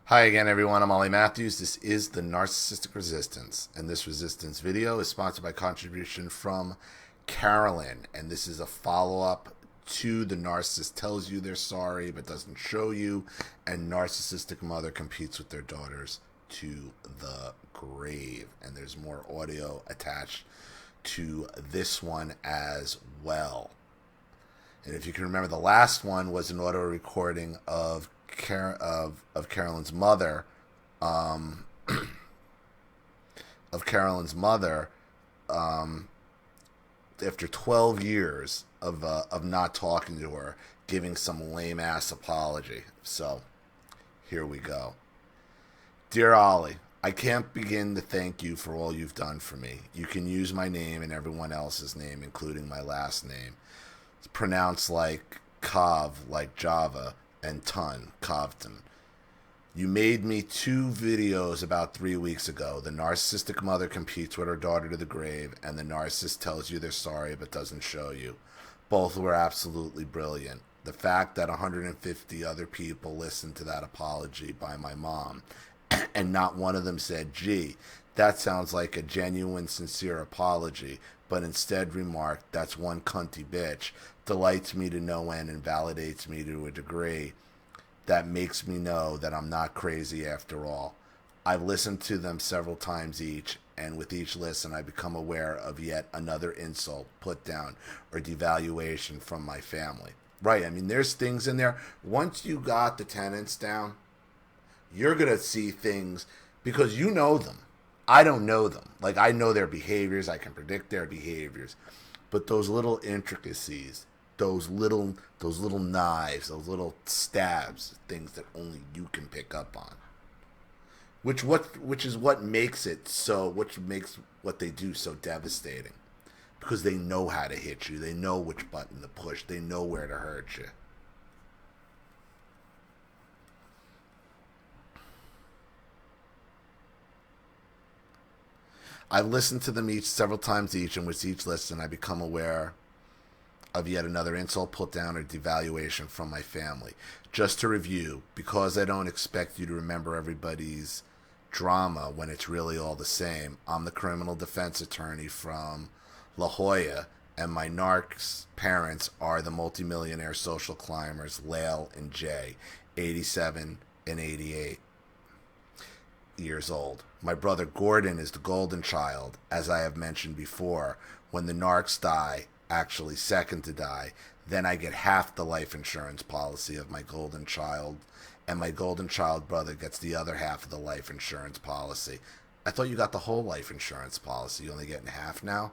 Hi again, everyone. I'm Ollie Matthews. This is the Narcissistic Resistance, and this resistance video is sponsored by contribution from Carolyn, and this is a follow-up to the narcissist tells you they're sorry but doesn't show you, and narcissistic mother competes with their daughters to the grave. And there's more audio attached to this one as well. And if you can remember, the last one was an audio recording of Carolyn's mother, um, of Carolyn's mother, after 12 years of not talking to her, giving some lame ass apology. So here we go. Dear Ollie, I can't begin to thank you for all you've done for me. You can use my name and everyone else's name, including my last name. It's pronounced like Cov, like Java, and Ton, Covton. You made me 2 videos about 3 weeks ago. The narcissistic mother competes with her daughter to the grave, and the narcissist tells you they're sorry but doesn't show you. Both were absolutely brilliant. The fact that 150 other people listened to that apology by my mom, and not one of them said, gee, that sounds like a genuine, sincere apology, but instead remarked, that's one cunty bitch, delights me to no end and validates me to a degree that makes me know that I'm not crazy after all. I've listened to them several times each, and with each listen I become aware of yet another insult, put down, or devaluation from my family. Right, I mean, there's things in there. Once you got the tenets down, you're going to see things because you know them. I don't know them. Like, I know their behaviors. I can predict their behaviors. But those little intricacies, those little knives, those little stabs, things that only you can pick up on. Which is what makes it so, which makes what they do so devastating. Because they know how to hit you. They know which button to push. They know where to hurt you. I've listened to them each several times each, and with each listen I become aware of yet another insult, put down, or devaluation from my family. Just to review, because I don't expect you to remember everybody's drama when it's really all the same, I'm the criminal defense attorney from La Jolla, and my narcs parents are the multimillionaire social climbers Lael and Jay, 87 and 88 years old. My brother Gordon is the golden child, as I have mentioned before. When the narcs die, actually second to die, then I get half the life insurance policy of my golden child, and my golden child brother gets the other half of the life insurance policy. I thought you got the whole life insurance policy. You only getting half now?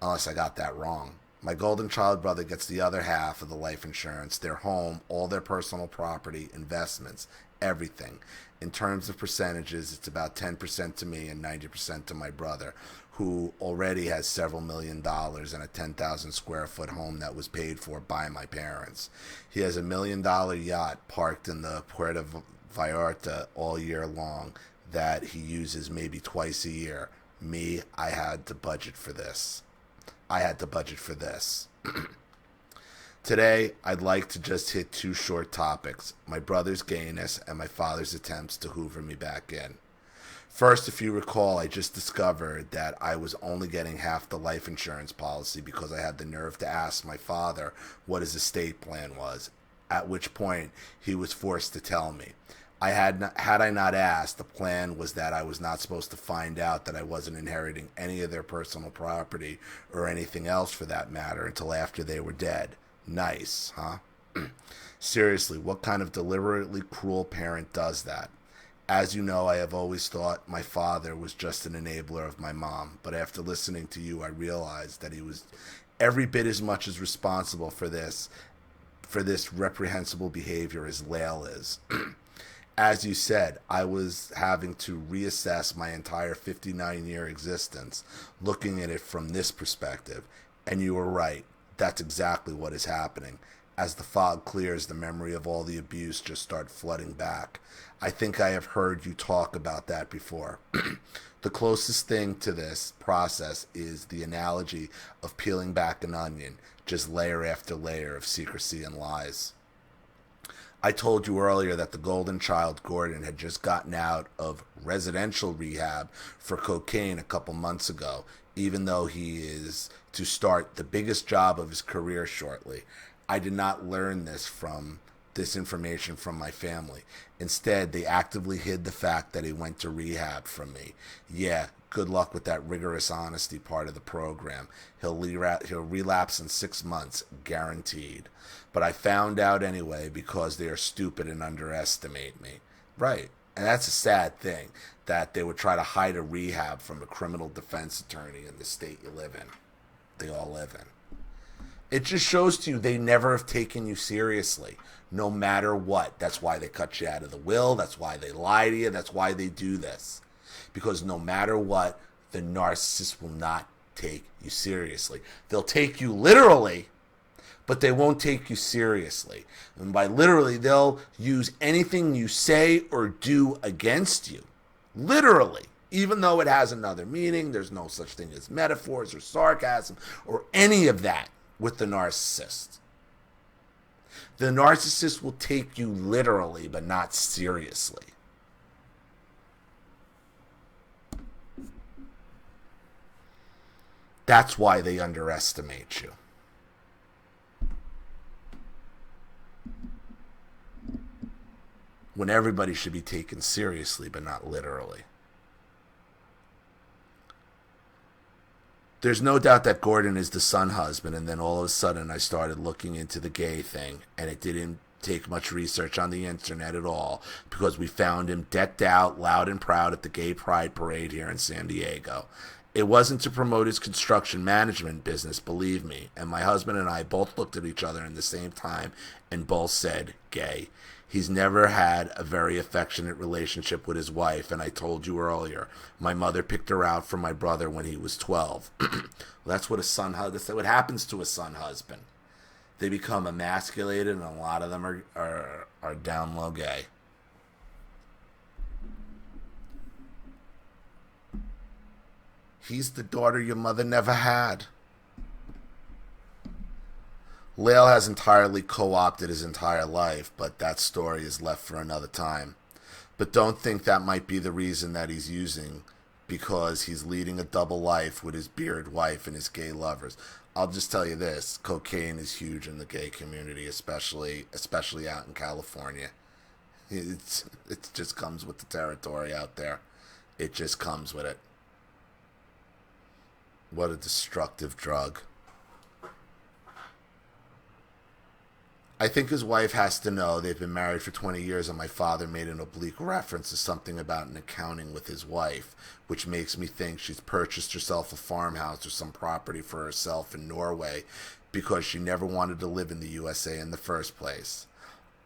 Unless I got that wrong. My golden child brother gets the other half of the life insurance, their home, all their personal property, investments, everything. In terms of percentages, it's about 10% to me and 90% to my brother, who already has several $1,000,000 and a 10,000 square foot home that was paid for by my parents. He has a $1,000,000 yacht parked in the Puerto Vallarta all year long that he uses maybe twice a year. Me, I had to budget for this. Today, I'd like to just hit 2 short topics, my brother's gayness and my father's attempts to hoover me back in. First, if you recall, I just discovered that I was only getting half the life insurance policy because I had the nerve to ask my father what his estate plan was, at which point he was forced to tell me. Had I not asked, the plan was that I was not supposed to find out that I wasn't inheriting any of their personal property or anything else for that matter until after they were dead. Nice, huh? Seriously, what kind of deliberately cruel parent does that? As you know, I have always thought my father was just an enabler of my mom, but after listening to you, I realized that he was every bit as much as responsible for this reprehensible behavior as Lael is. As you said, I was having to reassess my entire 59-year existence, looking at it from this perspective, and you were right. That's exactly what is happening. As the fog clears, the memory of all the abuse just starts flooding back. I think I have heard you talk about that before. The closest thing to this process is the analogy of peeling back an onion, just layer after layer of secrecy and lies. I told you earlier that the golden child Gordon had just gotten out of residential rehab for cocaine a couple months ago, even though he is to start the biggest job of his career shortly. I did not learn this information from my family. Instead, they actively hid the fact that he went to rehab from me. Yeah, good luck with that rigorous honesty part of the program. He'll relapse in 6 months, guaranteed. But I found out anyway because they are stupid and underestimate me. Right. And that's a sad thing, that they would try to hide a rehab from a criminal defense attorney in the state you live in. They all live in. It just shows to you they never have taken you seriously, no matter what. That's why they cut you out of the will. That's why they lie to you. That's why they do this. Because no matter what, the narcissist will not take you seriously. They'll take you literally, but they won't take you seriously. And by literally, they'll use anything you say or do against you. Literally. Even though it has another meaning, there's no such thing as metaphors or sarcasm or any of that with the narcissist. The narcissist will take you literally, but not seriously. That's why they underestimate you. When everybody should be taken seriously, but not literally. There's no doubt that Gordon is the son husband, and then all of a sudden I started looking into the gay thing, and it didn't take much research on the internet at all, because we found him decked out, loud and proud at the Gay Pride Parade here in San Diego. It wasn't to promote his construction management business, believe me, and my husband and I both looked at each other in the same time and both said, gay. He's never had a very affectionate relationship with his wife, and I told you earlier, my mother picked her out for my brother when he was 12. Well, that's what what happens to a son husband. They become emasculated, and a lot of them are down low gay. He's the daughter your mother never had. Lael has entirely co-opted his entire life, but that story is left for another time. But don't think that might be the reason that he's using, because he's leading a double life with his beard wife and his gay lovers. I'll just tell you this, cocaine is huge in the gay community, especially out in California. It just comes with the territory out there. It just comes with it. What a destructive drug. I think his wife has to know they've been married for 20 years, and my father made an oblique reference to something about an accounting with his wife, which makes me think she's purchased herself a farmhouse or some property for herself in Norway because she never wanted to live in the USA in the first place.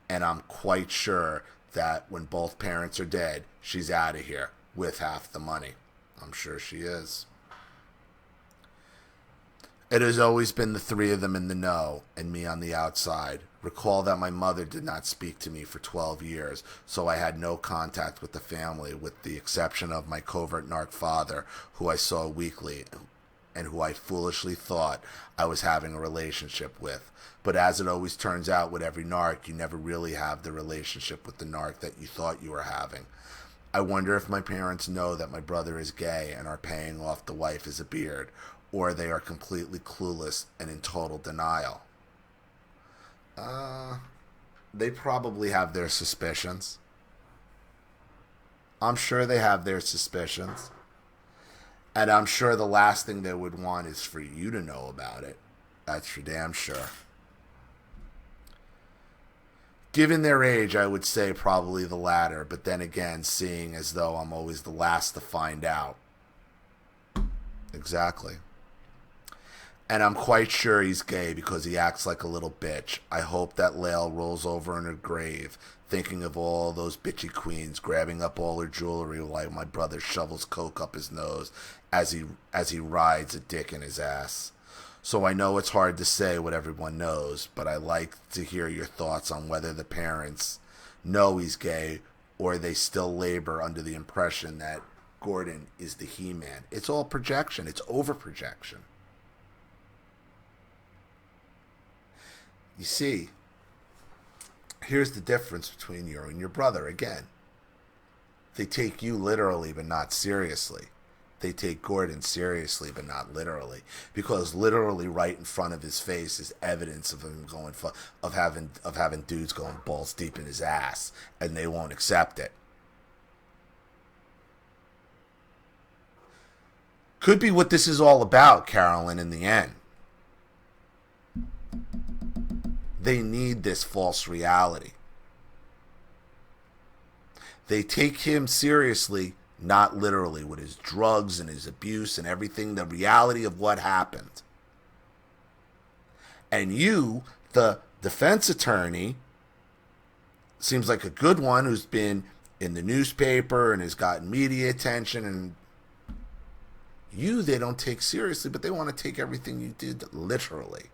And I'm quite sure that when both parents are dead, she's out of here with half the money. I'm sure she is. It has always been the three of them in the know and me on the outside. Recall that my mother did not speak to me for 12 years, so I had no contact with the family, with the exception of my covert narc father, who I saw weekly and who I foolishly thought I was having a relationship with. But as it always turns out with every narc, you never really have the relationship with the narc that you thought you were having. I wonder if my parents know that my brother is gay and are paying off the wife as a beard, or they are completely clueless and in total denial. They probably have their suspicions. I'm sure they have their suspicions. And I'm sure the last thing they would want is for you to know about it. That's for damn sure. Given their age, I would say probably the latter, but then again, seeing as though I'm always the last to find out. Exactly. And I'm quite sure he's gay because he acts like a little bitch. I hope that Lael rolls over in her grave, thinking of all those bitchy queens grabbing up all her jewelry while my brother shovels coke up his nose as he rides a dick in his ass. So I know it's hard to say what everyone knows, but I like to hear your thoughts on whether the parents know he's gay or they still labor under the impression that Gordon is the He-Man. It's all projection. It's over-projection. You see, Here's the difference between you and your brother again. They take you literally but not seriously. They take Gordon seriously but not literally, because literally right in front of his face is evidence of him having dudes going balls deep in his ass, and they won't accept it. Could be what this is all about, Carolyn, in the end. They need this false reality. They take him seriously, not literally, with his drugs and his abuse and everything, the reality of what happened. And you, the defense attorney, seems like a good one who's been in the newspaper and has gotten media attention, and you, they don't take seriously, but they want to take everything you did literally.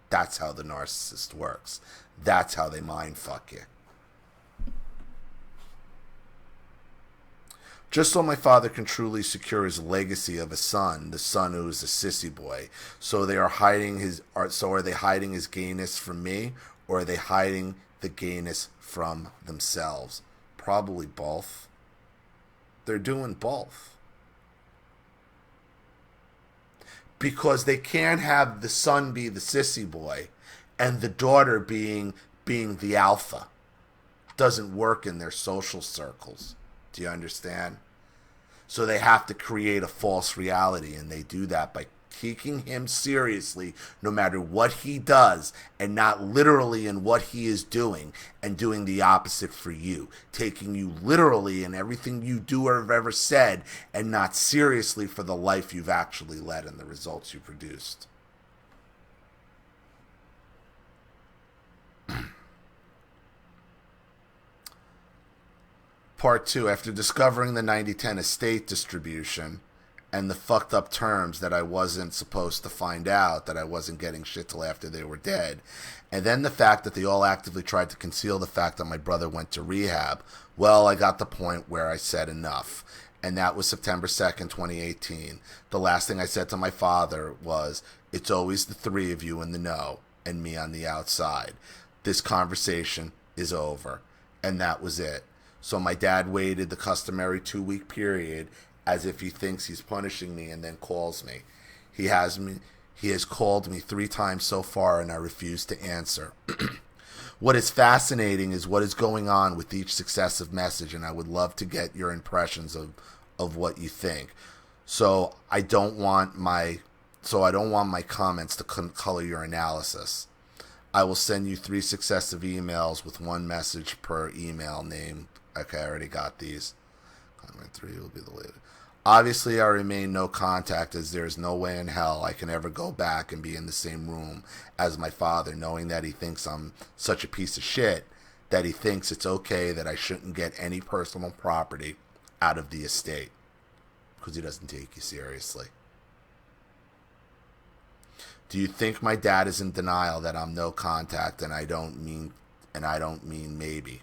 That's how the narcissist works. That's how they mind fuck you. Just so my father can truly secure his legacy of a son, the son who is a sissy boy. So they are hiding his. So are they hiding his gayness from me, or are they hiding the gayness from themselves? Probably both. They're doing both. Because they can't have the son be the sissy boy and the daughter being the alpha. Doesn't work in their social circles. Do you understand? So they have to create a false reality, and they do that by taking him seriously no matter what he does, and not literally in what he is doing, and doing the opposite for you. Taking you literally in everything you do or have ever said, and not seriously for the life you've actually led and the results you produced. Part 2. After discovering the 90-10 estate distribution and the fucked up terms that I wasn't supposed to find out, that I wasn't getting shit till after they were dead, and then the fact that they all actively tried to conceal the fact that my brother went to rehab, well, I got the point where I said enough. And that was September 2nd, 2018. The last thing I said to my father was, it's always the three of you in the know and me on the outside. This conversation is over. And that was it. So my dad waited the customary 2-week period as if he thinks he's punishing me, and then calls me. He has called me 3 times so far, and I refuse to answer. What is fascinating is what is going on with each successive message, and I would love to get your impressions of what you think. So I don't want my comments to color your analysis. I will send you 3 successive emails with 1 message per email named. Okay, I already got these. Comment 3 will be the latest. Obviously, I remain no contact, as there is no way in hell I can ever go back and be in the same room as my father, knowing that he thinks I'm such a piece of shit, that he thinks it's okay that I shouldn't get any personal property out of the estate, because he doesn't take you seriously. Do you think my dad is in denial that I'm no contact, and I don't mean maybe?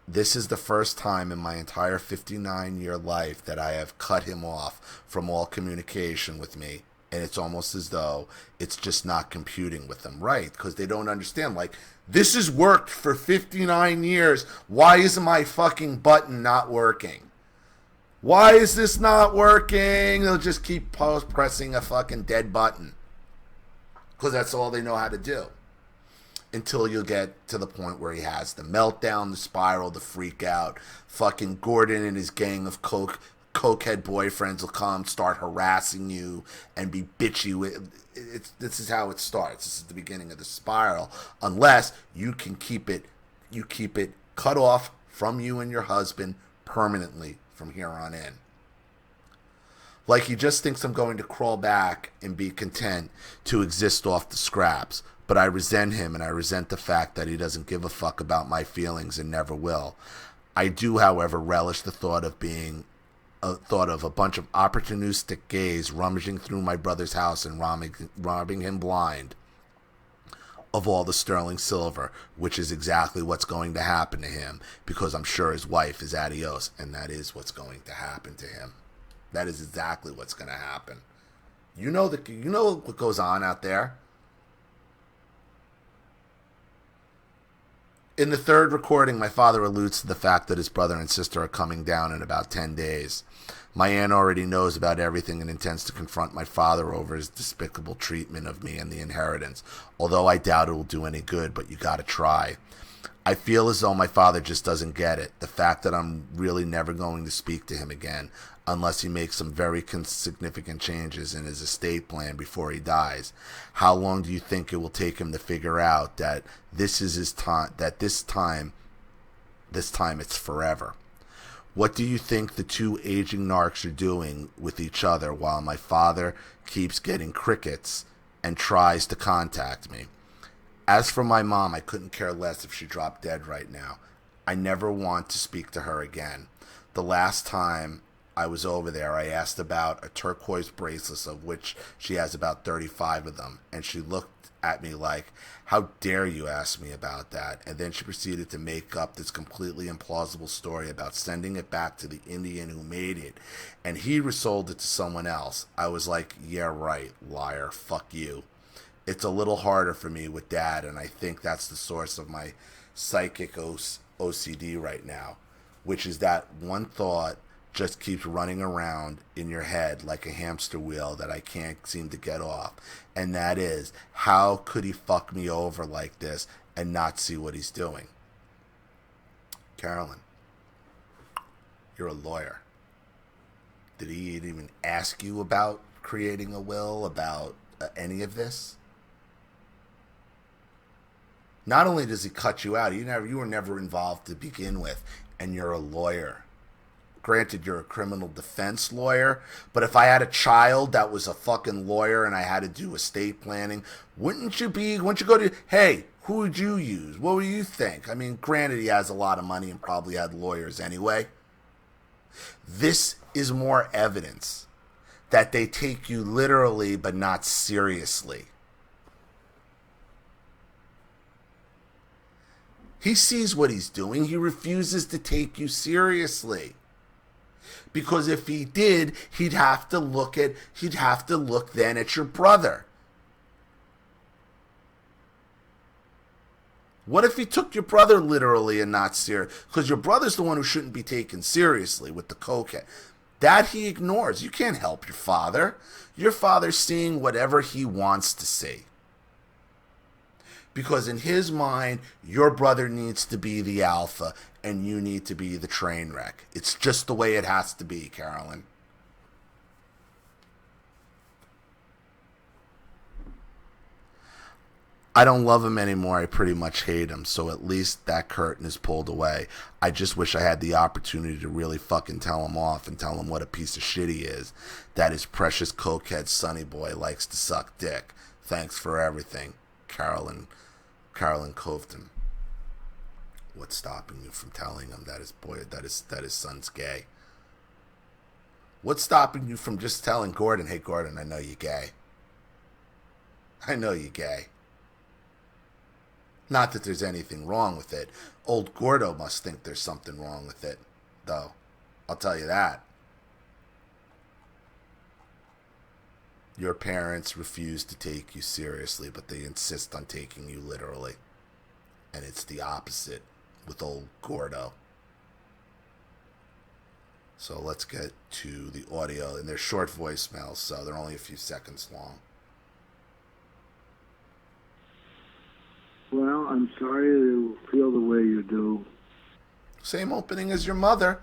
This is the first time in my entire 59-year life that I have cut him off from all communication with me, and it's almost as though it's just not computing with them, right? Because they don't understand. Like, this has worked for 59 years. Why is my fucking button not working? Why is this not working? They'll just keep pressing a fucking dead button, because that's all they know how to do. Until you get to the point where he has the meltdown, the spiral, the freak out. Fucking Gordon and his gang of cokehead boyfriends will come, start harassing you, and be bitchy with. This is how it starts. This is the beginning of the spiral. Unless you can keep it cut off from you and your husband permanently from here on in. Like he just thinks I'm going to crawl back and be content to exist off the scraps. But I resent him, and I resent the fact that he doesn't give a fuck about my feelings and never will. I do, however, relish the thought of a bunch of opportunistic gays rummaging through my brother's house and robbing him blind of all the sterling silver, which is exactly what's going to happen to him, because I'm sure his wife is adios, and that is what's going to happen to him. That is exactly what's going to happen. You know what goes on out there. In the third recording, my father alludes to the fact that his brother and sister are coming down in about 10 days. My aunt already knows about everything and intends to confront my father over his despicable treatment of me and the inheritance, although I doubt it will do any good, but you gotta try. I feel as though my father just doesn't get it. The fact that I'm really never going to speak to him again unless he makes some very significant changes in his estate plan before he dies. How long do you think it will take him to figure out that this is his time, that this time it's forever? What do you think the two aging narcs are doing with each other while my father keeps getting crickets and tries to contact me? As for my mom, I couldn't care less if she dropped dead right now. I never want to speak to her again. The last time I was over there, I asked about a turquoise bracelet, of which she has about 35 of them, and she looked at me like, how dare you ask me about that? And then she proceeded to make up this completely implausible story about sending it back to the Indian who made it, and he resold it to someone else. I was like, yeah, right, liar, fuck you. It's a little harder for me with Dad, and I think that's the source of my psychic OCD right now, which is that one thought just keeps running around in your head like a hamster wheel that I can't seem to get off. And that is, how could he fuck me over like this and not see what he's doing? Carolyn, you're a lawyer. Did he even ask you about creating a will, about any of this? Not only does he cut you out, you were never involved to begin with, and you're a lawyer. Granted, you're a criminal defense lawyer, but if I had a child that was a fucking lawyer and I had to do estate planning, wouldn't you go to, hey, who would you use? What would you think? I mean, granted, he has a lot of money and probably had lawyers anyway. This is more evidence that they take you literally but not seriously. He sees what he's doing. He refuses to take you seriously. Because if he did, he'd have to look then at your brother. What if he took your brother literally and not serious? Because your brother's the one who shouldn't be taken seriously with the cocaine. That he ignores. You can't help your father. Your father's seeing whatever he wants to see. Because in his mind, your brother needs to be the alpha and you need to be the train wreck. It's just the way it has to be, Carolyn. I don't love him anymore. I pretty much hate him. So at least that curtain is pulled away. I just wish I had the opportunity to really fucking tell him off and tell him what a piece of shit he is. That his precious cokehead sonny boy likes to suck dick. Thanks for everything, Carolyn Covington. What's stopping you from telling him that his son's gay? What's stopping you from just telling Gordon, hey Gordon, I know you're gay. I know you're gay. Not that there's anything wrong with it. Old Gordo must think there's something wrong with it, though. I'll tell you that. Your parents refuse to take you seriously, but they insist on taking you literally. And it's the opposite with old Gordo. So let's get to the audio. And they're short voicemails, so they're only a few seconds long. Well, I'm sorry to feel the way you do. Same opening as your mother.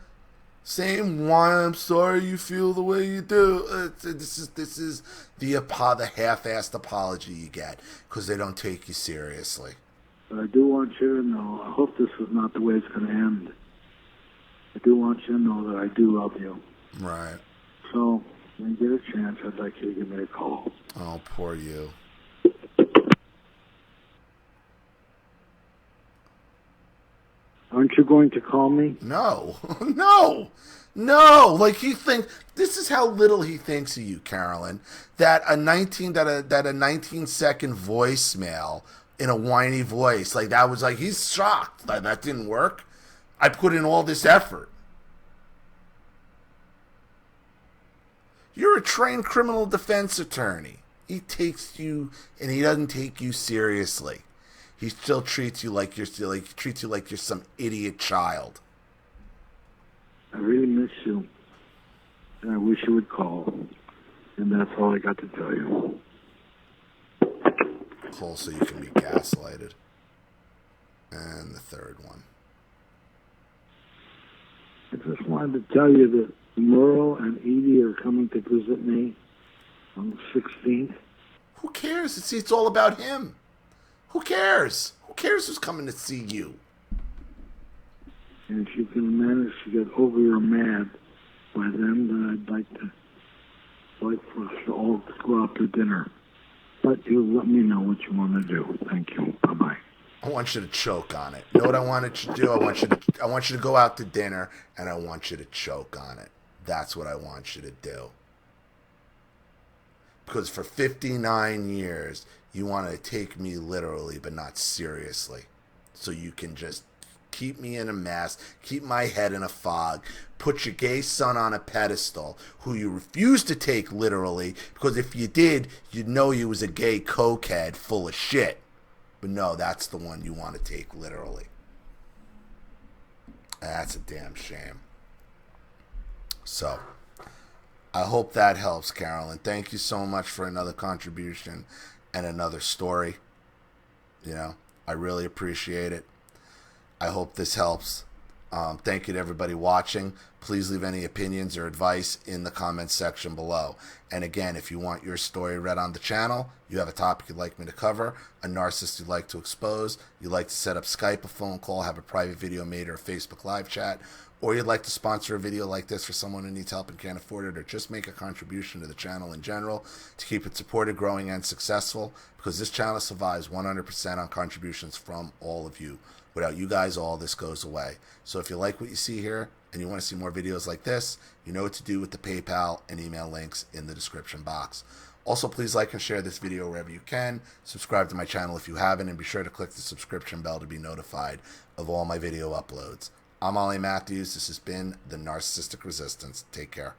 Same why I'm sorry you feel the way you do. This is the half-assed apology you get because they don't take you seriously. But I do want you to know, I hope this is not the way it's going to end. I do want you to know that I do love you. Right. So, when you get a chance, I'd like you to give me a call. Oh, poor you. Aren't you going to call me? No. No. Like this is how little he thinks of you, Carolyn. That a 19-second voicemail in a whiny voice, like that was like, he's shocked that didn't work. I put in all this effort. You're a trained criminal defense attorney. He takes you, and he doesn't take you seriously. he still treats you like you're some idiot child. I really miss you. And I wish you would call. And that's all I got to tell you. Call so you can be gaslighted. And the third one. I just wanted to tell you that Merle and Edie are coming to visit me on the 16th. Who cares? It's all about him. Who cares? Who cares who's coming to see you? And if you can manage to get over your mad by then I'd like for us to all go out to dinner. But you let me know what you want to do. Thank you. Bye-bye. I want you to choke on it. You know what I wanted you to do? I want you to go out to dinner, and I want you to choke on it. That's what I want you to do. Because for 59 years, you want to take me literally, but not seriously. So you can just keep me in a mess, keep my head in a fog, put your gay son on a pedestal, who you refuse to take literally, because if you did, you'd know he was a gay cokehead full of shit. But no, that's the one you want to take literally. That's a damn shame. So, I hope that helps, Carolyn. Thank you so much for another contribution and another story. You know, I really appreciate it. I hope this helps. Thank you to everybody watching. Please leave any opinions or advice in the comments section below. And again, if you want your story read on the channel, you have a topic you'd like me to cover, a narcissist you'd like to expose, you'd like to set up Skype, a phone call, have a private video made, or a Facebook live chat, or you'd like to sponsor a video like this for someone who needs help and can't afford it, or just make a contribution to the channel in general to keep it supported, growing, and successful, because this channel survives 100% on contributions from all of you. Without you guys, all this goes away. So if you like what you see here and you want to see more videos like this, you know what to do with the PayPal and email links in the description box. Also, please like and share this video wherever you can. Subscribe to my channel if you haven't, and be sure to click the subscription bell to be notified of all my video uploads. I'm Ollie Matthews. This has been The Narcissistic Resistance. Take care.